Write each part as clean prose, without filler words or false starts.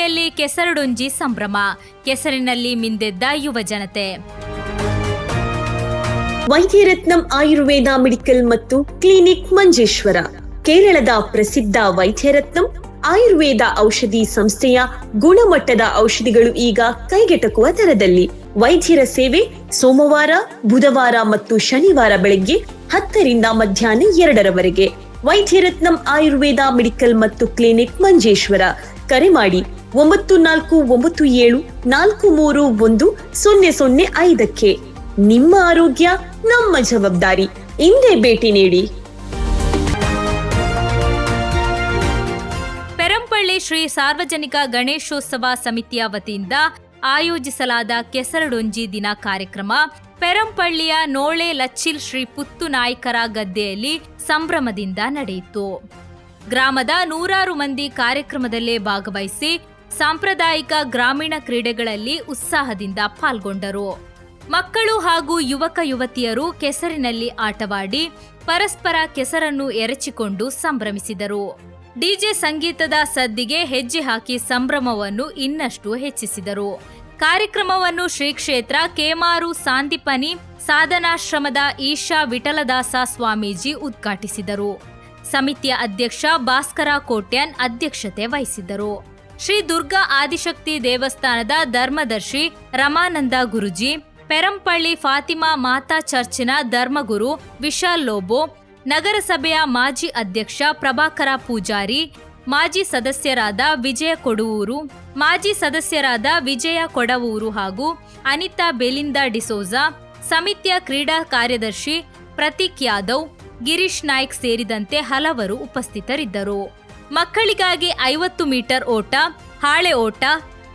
ಪೆರಂಪಳ್ಳಿಯಲ್ಲಿ ಕೆಸರಡೊಂಜಿ ಸಂಭ್ರಮ, ಕೆಸರಿನಲ್ಲಿ ಮಿಂದೆದ್ದ ಯುವ ಜನತೆ. ವೈದ್ಯರತ್ನಂ ಆಯುರ್ವೇದ ಮೆಡಿಕಲ್ ಮತ್ತು ಕ್ಲಿನಿಕ್ ಮಂಜೇಶ್ವರ. ಕೇರಳದ ಪ್ರಸಿದ್ಧ ವೈದ್ಯರತ್ನಂ ಆಯುರ್ವೇದ ಔಷಧಿ ಸಂಸ್ಥೆಯ ಗುಣಮಟ್ಟದ ಔಷಧಿಗಳು ಈಗ ಕೈಗೆಟಕುವ ದರದಲ್ಲಿ. ವೈದ್ಯರ ಸೇವೆ ಸೋಮವಾರ, ಬುಧವಾರ ಮತ್ತು ಶನಿವಾರ ಬೆಳಗ್ಗೆ 10ರಿಂದ ಮಧ್ಯಾಹ್ನ 2ರವರೆಗೆ. ವೈದ್ಯರತ್ನಂ ಆಯುರ್ವೇದ ಮೆಡಿಕಲ್ ಮತ್ತು ಕ್ಲಿನಿಕ್ ಮಂಜೇಶ್ವರ. ಕರೆ ಮಾಡಿ 9497431005. ನಿಮ್ಮ ಆರೋಗ್ಯ ನಮ್ಮ ಜವಾಬ್ದಾರಿ. ಇಂದೇ ಭೇಟಿ ನೀಡಿ. ಪೆರಂಪಳ್ಳಿ ಶ್ರೀ ಸಾರ್ವಜನಿಕ ಗಣೇಶೋತ್ಸವ ಸಮಿತಿಯ ವತಿಯಿಂದ ಆಯೋಜಿಸಲಾದ ಕೆಸರಡೊಂಜಿ ದಿನ ಕಾರ್ಯಕ್ರಮ ಪೆರಂಪಳ್ಳಿಯ ನೋಳೆ ಲಚ್ಚಿಲ್ ಶ್ರೀ ಪುತ್ತು ನಾಯ್ಕರ ಗದ್ದೆಯಲ್ಲಿ ಸಂಭ್ರಮದಿಂದ ನಡೆಯಿತು. ಗ್ರಾಮದ 100 ಮಂದಿ ಕಾರ್ಯಕ್ರಮದಲ್ಲಿ ಭಾಗವಹಿಸಿ ಸಾಂಪ್ರದಾಯಿಕ ಗ್ರಾಮೀಣ ಕ್ರೀಡೆಗಳಲ್ಲಿ ಉತ್ಸಾಹದಿಂದ ಪಾಲ್ಗೊಂಡರು. ಮಕ್ಕಳು ಹಾಗೂ ಯುವಕ ಯುವತಿಯರು ಕೆಸರಿನಲ್ಲಿ ಆಟವಾಡಿ ಪರಸ್ಪರ ಕೆಸರನ್ನು ಎರಚಿಕೊಂಡು ಸಂಭ್ರಮಿಸಿದರು. ಡಿಜೆ ಸಂಗೀತದ ಸದ್ದಿಗೆ ಹೆಜ್ಜೆ ಹಾಕಿ ಸಂಭ್ರಮವನ್ನು ಇನ್ನಷ್ಟು ಹೆಚ್ಚಿಸಿದರು. ಕಾರ್ಯಕ್ರಮವನ್ನು ಶ್ರೀ ಕ್ಷೇತ್ರ ಕೇಮಾರು ಸಾಂದೀಪನಿ ಸಾಧನಾಶ್ರಮದ ಈಶಾ ವಿಠಲದಾಸ ಸ್ವಾಮೀಜಿ ಉದ್ಘಾಟಿಸಿದರು. ಸಮಿತಿಯ ಅಧ್ಯಕ್ಷ ಭಾಸ್ಕರ ಕೋಟ್ಯಾನ್ ಅಧ್ಯಕ್ಷತೆ ವಹಿಸಿದ್ದರು. ಶ್ರೀ ದುರ್ಗಾ ಆದಿಶಕ್ತಿ ದೇವಸ್ಥಾನದ ಧರ್ಮದರ್ಶಿ ರಮಾನಂದ ಗುರುಜಿ, ಪೆರಂಪಳ್ಳಿ ಫಾತಿಮಾ ಮಾತಾ ಚರ್ಚಿನ ಧರ್ಮಗುರು ವಿಶಾಲ್ ಲೋಬೋ, ನಗರಸಭೆಯ ಮಾಜಿ ಅಧ್ಯಕ್ಷ ಪ್ರಭಾಕರ ಪೂಜಾರಿ, ಮಾಜಿ ಸದಸ್ಯರಾದ ವಿಜಯ ಕೊಡವೂರು ಹಾಗೂ ಅನಿತಾ ಬೆಲಿಂದ ಡಿಸೋಜಾ, ಸಮಿತಿಯ ಕ್ರೀಡಾ ಕಾರ್ಯದರ್ಶಿ ಪ್ರತೀಕ್ ಯಾದವ್, ಗಿರೀಶ್ ನಾಯ್ಕ್ ಸೇರಿದಂತೆ ಹಲವರು ಉಪಸ್ಥಿತರಿದ್ದರು. ಮಕ್ಕಳಿಗಾಗಿ 50 ಮೀಟರ್ ಓಟ, ಹಾಳೆ ಓಟ,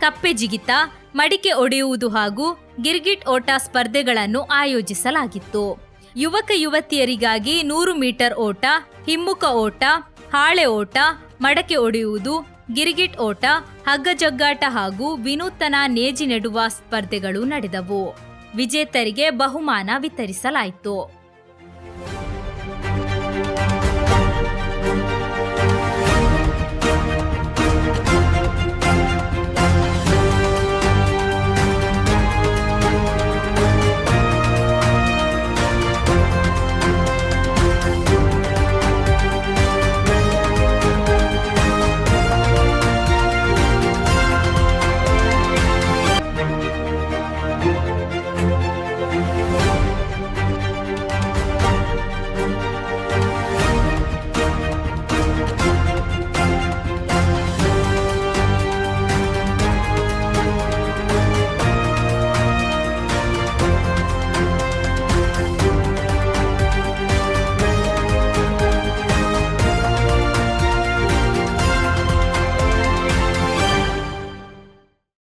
ಕಪ್ಪೆ ಜಿಗಿತ, ಮಡಿಕೆ ಒಡೆಯುವುದು ಹಾಗೂ ಗಿರ್ಗಿಟ್ ಓಟ ಸ್ಪರ್ಧೆಗಳನ್ನು ಆಯೋಜಿಸಲಾಗಿತ್ತು. ಯುವಕ ಯುವತಿಯರಿಗಾಗಿ 100 ಮೀಟರ್ ಓಟ, ಹಿಮ್ಮುಖ ಓಟ, ಹಾಳೆ ಓಟ, ಮಡಕೆ ಒಡೆಯುವುದು, ಗಿರ್ಗಿಟ್ ಓಟ, ಹಗ್ಗಜಗ್ಗಾಟ ಹಾಗೂ ವಿನೂತನ ನೇಜಿ ನೆಡುವ ಸ್ಪರ್ಧೆಗಳು ನಡೆದವು. ವಿಜೇತರಿಗೆ ಬಹುಮಾನ ವಿತರಿಸಲಾಯಿತು.